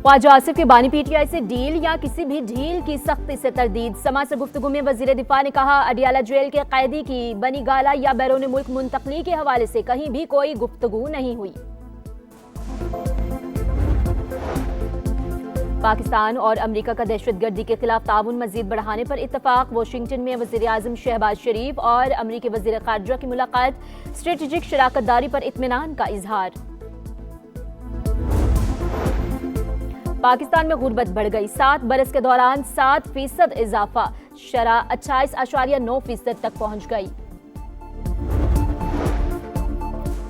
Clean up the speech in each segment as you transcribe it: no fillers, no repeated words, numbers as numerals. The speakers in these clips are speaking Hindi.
ख्वाजा आसिफ की बानी पीटीआई से डील या किसी भी ढील की सख्ती से तरदीद। समाज से गुफ्तगू में वजीर दिफा ने कहा, अडियाला जेल के कैदी की बनी गाला या बैरून मुल्क मुंतकली के हवाले से कहीं भी कोई गुफ्तगू नहीं हुई। पाकिस्तान और अमेरिका का दहशतगर्दी के खिलाफ ताउन मजीद बढ़ाने पर इत्तफाक। वाशिंगटन में वजीर आजम शहबाज शरीफ और अमेरिकी वजीर खारजा की मुलाकात। स्ट्रेटेजिक शराकतदारी पर इत्मीनान का इजहार। पाकिस्तान में गुर्बत बढ़ गई, 7 बरस के दौरान 7% इजाफा, शरह 28.9% तक पहुंच गई।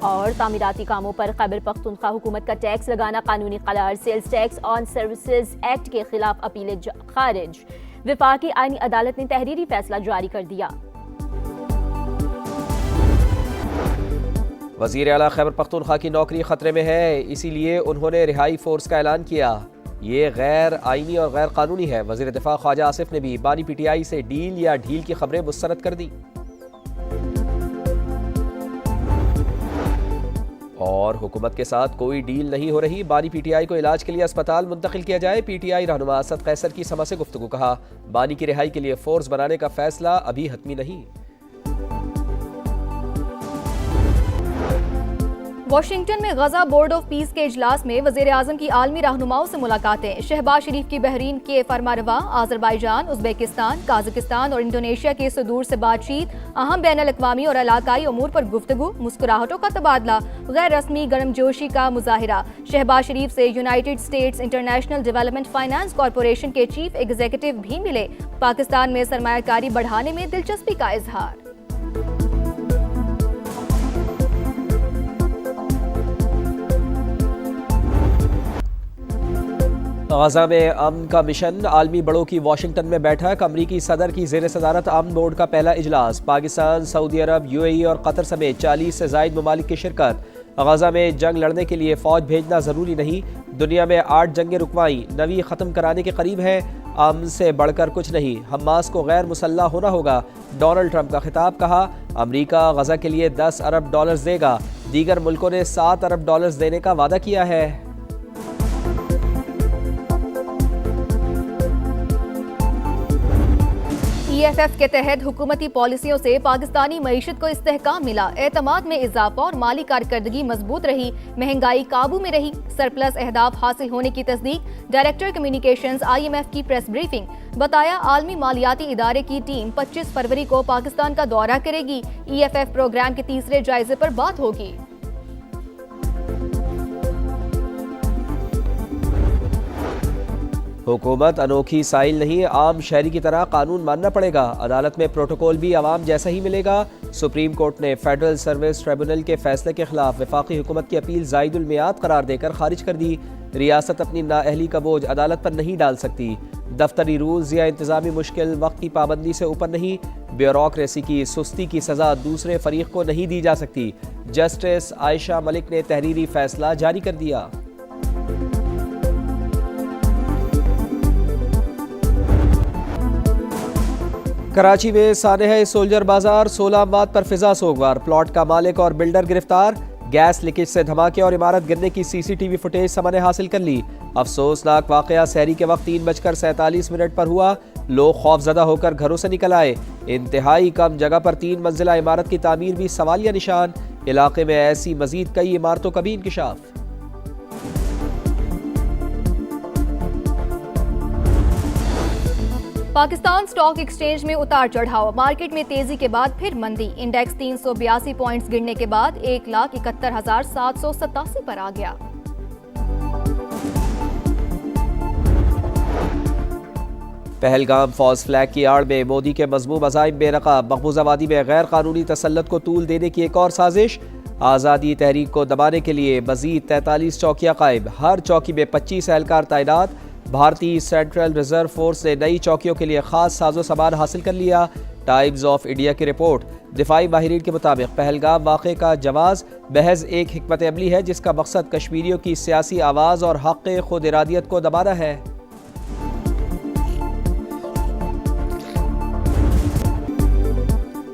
और तामीराती कामों पर खैबर पख्तूनख्वा हुकूमत का टैक्स लगाना कानूनी करार। Sales tax on services act के खिलाफ अपीलें खारिज। विफाकी आईनी अदालत ने तहरीरी फैसला जारी कर दिया। वजीर आला खैबर पख्तूनख्वा की नौकरी खतरे में है, इसीलिए उन्होंने रिहाई फोर्स का ऐलान किया। ये गैर आईनी और गैर कानूनी है। वजीर दिफा ख्वाजा आसिफ ने भी बानी पीटीआई से डील या ढील की खबरें मुस्तरद कर दी। और हुकूमत के साथ कोई डील नहीं हो रही, बानी पीटीआई को इलाज के लिए अस्पताल मुंतकिल किया जाए। पीटीआई रहनुमा असद कैसर की समा से गुफ्तगू। कहा, बानी की रिहाई के लिए फोर्स बनाने का फैसला अभी हतमी नहीं। वाशिंगटन में गजा बोर्ड ऑफ पीस के इजलास में वजीर आजम की आलमी रहनुमाओं से मुलाकातें। शहबाज शरीफ की बहरीन के फरमारवा, आज़रबाईजान, उज़्बेकिस्तान, काज़ाकिस्तान और इंडोनेशिया के सदूर से बातचीत। अहम बैनुल अक़वामी और इलाकाई अमूर पर गुफ्तगू, मुस्कुराहटों का तबादला, गैर रस्मी गर्मजोशी का मुजाहिरा। शहबाज शरीफ से United states international development finance corporation के चीफ एग्जीक्यूटिव भी मिले। पाकिस्तान में सरमायाकारी बढ़ाने में दिलचस्पी का इजहार। गजा में अमन का मिशन, आलमी बड़ों की वाशिंगटन में बैठक। अमरीकी सदर की ज़ेर सदारत अमन बोर्ड का पहला इजलास। पाकिस्तान, सऊदी अरब, यूएई और कतर समेत 40 से ज़ायद ममालिक की शिरकत। गजा में जंग लड़ने के लिए फ़ौज भेजना ज़रूरी नहीं, दुनिया में 8 जंगें रुकवाई, 9वीं ख़त्म कराने के करीब है। अमन से बढ़कर कुछ नहीं, हमास को गैर मुसल्लह होना होगा। डोनाल्ड ट्रंप का खिताब। कहा, अमरीका गजा के लिए $10 अरब देगा, दीगर मुल्कों ने $7 अरब देने का वादा किया है। EFF के तहत हुकूमती पॉलिसियों से पाकिस्तानी मईशत को इस्तेहकाम मिला। एतमाद में इजाफा और माली कारकर्दगी मजबूत रही। महंगाई काबू में रही। सरप्लस अहदाफ हासिल होने की तस्दीक। डायरेक्टर कम्युनिकेशंस IMF की प्रेस ब्रीफिंग। बताया, आलमी मालियाती इदारे की टीम 25 फरवरी को पाकिस्तान का दौरा करेगी। EFF प्रोग्राम के तीसरे जायजे पर बात होगी। हुकूमत अनोखी साइल नहीं, आम शहरी की तरह कानून मानना पड़ेगा। अदालत में प्रोटोकॉल भी आवाम जैसा ही मिलेगा। सुप्रीम कोर्ट ने फेडरल सर्विस ट्रिब्यूनल के फैसले के खिलाफ वफाकी हुकूमत की अपील ज़ायदुल मियाद करार देकर खारिज कर दी। रियासत अपनी नाअहली का बोझ अदालत पर नहीं डाल सकती। दफ्तरी रूल्स या इंतजामी मुश्किल वक्त की पाबंदी से ऊपर नहीं। ब्यूरोक्रेसी की सुस्ती की सज़ा दूसरे फरीक को नहीं दी जा सकती। जस्टिस आयशा मलिक ने तहरीरी फैसला जारी कर दिया। कराची में सानेह सोल्जर बाजार, 16 अमवात पर फिजा सोगवार। प्लॉट का मालिक और बिल्डर गिरफ्तार। गैस लीकेज से धमाके और इमारत गिरने की CCTV फुटेज समा ने हासिल कर ली। अफसोसनाक वाकया सहरी के वक्त 3:47 पर हुआ। लोग खौफजदा होकर घरों से निकल आए। इंतहाई कम जगह पर 3 मंजिला इमारत की तामीर भी सवालिया निशान। इलाके में ऐसी मजीद कई इमारतों का भी इंकिशाफ। पाकिस्तान स्टॉक एक्सचेंज में उतार चढ़ाव। मार्केट में तेजी के बाद फिर मंदी। इंडेक्स 382 पॉइंट्स गिरने के बाद 1,71,787 पर आ गया। पहलगाम फौज फ्लैग की आड़ में मोदी के मजमूम अज़ाइम बेनकाब। मकबूजा वादी में गैर कानूनी तसल्लुत को तूल देने की एक और साजिश। आज़ादी तहरीक को दबाने के लिए मजीद 43 चौकियां कायम। हर चौकी में 25 एहलकार तैनात। भारतीय सेंट्रल रिजर्व फोर्स ने नई चौकियों के लिए खास साजो सामान हासिल कर लिया। टाइम्स ऑफ इंडिया की रिपोर्ट। दिफाई माहिरीन के मुताबिक पहलगाम वाक़े का जवाज़ महज एक हिकमत अमली है जिसका मकसद कश्मीरियों की सियासी आवाज़ और हक़ खुद इरादियत को दबाना है।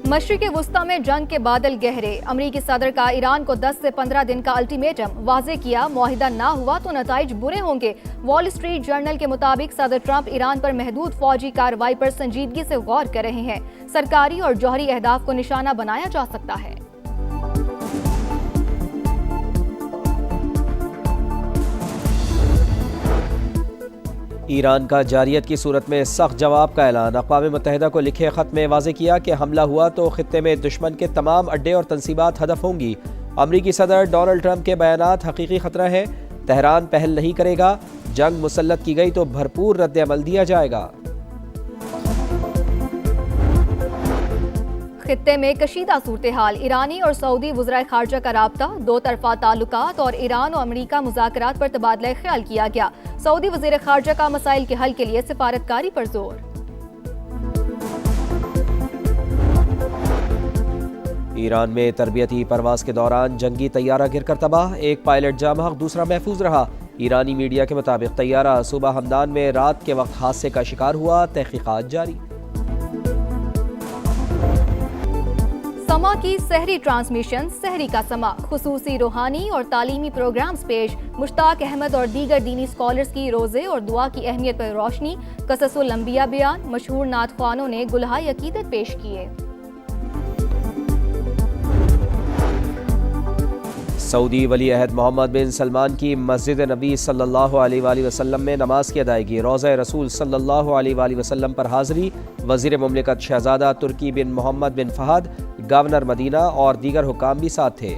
मशरिक़ वुस्ता में जंग के बादल गहरे। अमरीकी सदर का ईरान को 10 से 15 दिन का अल्टीमेटम वाजे किया, मुआहिदा ना हुआ तो नताइज बुरे होंगे। वॉल स्ट्रीट जर्नल के मुताबिक सदर ट्रंप ईरान पर महदूद फौजी कार्रवाई पर संजीदगी से गौर कर रहे हैं। सरकारी और जौहरी अहदाफ को निशाना बनाया जा सकता है। ईरान का जारियत की सूरत में सख्त जवाब का ऐलान। अक़वाम मुत्तहिदा को लिखे खत में वाज़ेह किया कि हमला हुआ तो खित्ते में दुश्मन के तमाम अड्डे और तनसीबात हदफ होंगी। अमरीकी सदर डोनाल्ड ट्रंप के बयानात हकीकी खतरा है। तेहरान पहल नहीं करेगा, जंग मुसल्लत की गई तो भरपूर रद्द अमल दिया जाएगा। खित्ते में कशीदा सूरत हाल। ईरानी और सऊदी वज़राए खारजा का राब्ता, दो तरफा ताल्लुकात और ईरान और अमरीका मुज़ाकरात पर तबादला ख्याल किया गया। सऊदी वज़ीर खारजा का मसाइल के हल के लिए सिफारतकारी पर जोर। ईरान में तरबियती परवाज के दौरान जंगी तैयारा गिरकर तबाह, एक पायलट जामहक दूसरा महफूज रहा। ईरानी मीडिया के मुताबिक तैयारा सुबह हमदान में रात के वक्त हादसे का शिकार हुआ, तहकीकात जारी। समा की सहरी ट्रांसमिशन, सहरी का समा, खुसूसी रूहानी और तालीमी प्रोग्राम्स पेश। मुश्ताक अहमद और दीगर दीनी स्कॉलर्स की रोज़े और दुआ की अहमियत पर रोशनी, क़ससुल अंबिया बयान, मशहूर नात ख्वानों ने गुलहाए अकीदत पेश किए। सऊदी वली अहद मोहम्मद बिन सलमान की मस्जिद नबी सल्लल्लाहु अलैहि वसल्लम में नमाज की अदायगी, रोज़ा रसूल सल्लल्लाहु अलैहि वसल्लम पर हाज़री। वज़ीर मुमलिकत शहजादा तुर्की बिन मोहम्मद बिन फहद, गवर्नर मदीना और दीगर हुकाम भी साथ थे।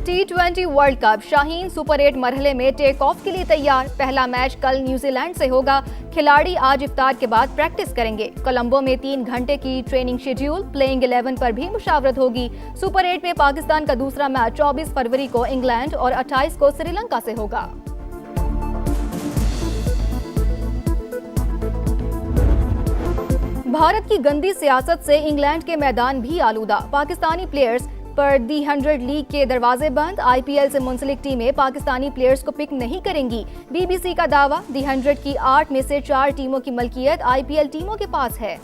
T20 world cup, Shaheen super 8 मरहले में टेक ऑफ के लिए तैयार। पहला मैच कल न्यूजीलैंड से होगा। खिलाड़ी आज इफ्तार के बाद प्रैक्टिस करेंगे। कोलंबो में 3 घंटे की ट्रेनिंग शेड्यूल, प्लेइंग 11 पर भी मुशावरत होगी। सुपर 8 में पाकिस्तान का दूसरा मैच 24 फरवरी को इंग्लैंड और 28 को श्रीलंका से होगा। भारत की गंदी सियासत से इंग्लैंड के मैदान भी आलूदा। पाकिस्तानी प्लेयर्स पर दी 100 लीग के दरवाजे बंद। IPL से मुंसलिक टीमें पाकिस्तानी प्लेयर्स को पिक नहीं करेंगी। BBC का दावा, दी 100 की 8 में से 4 टीमों की मलकियत IPL टीमों के पास है।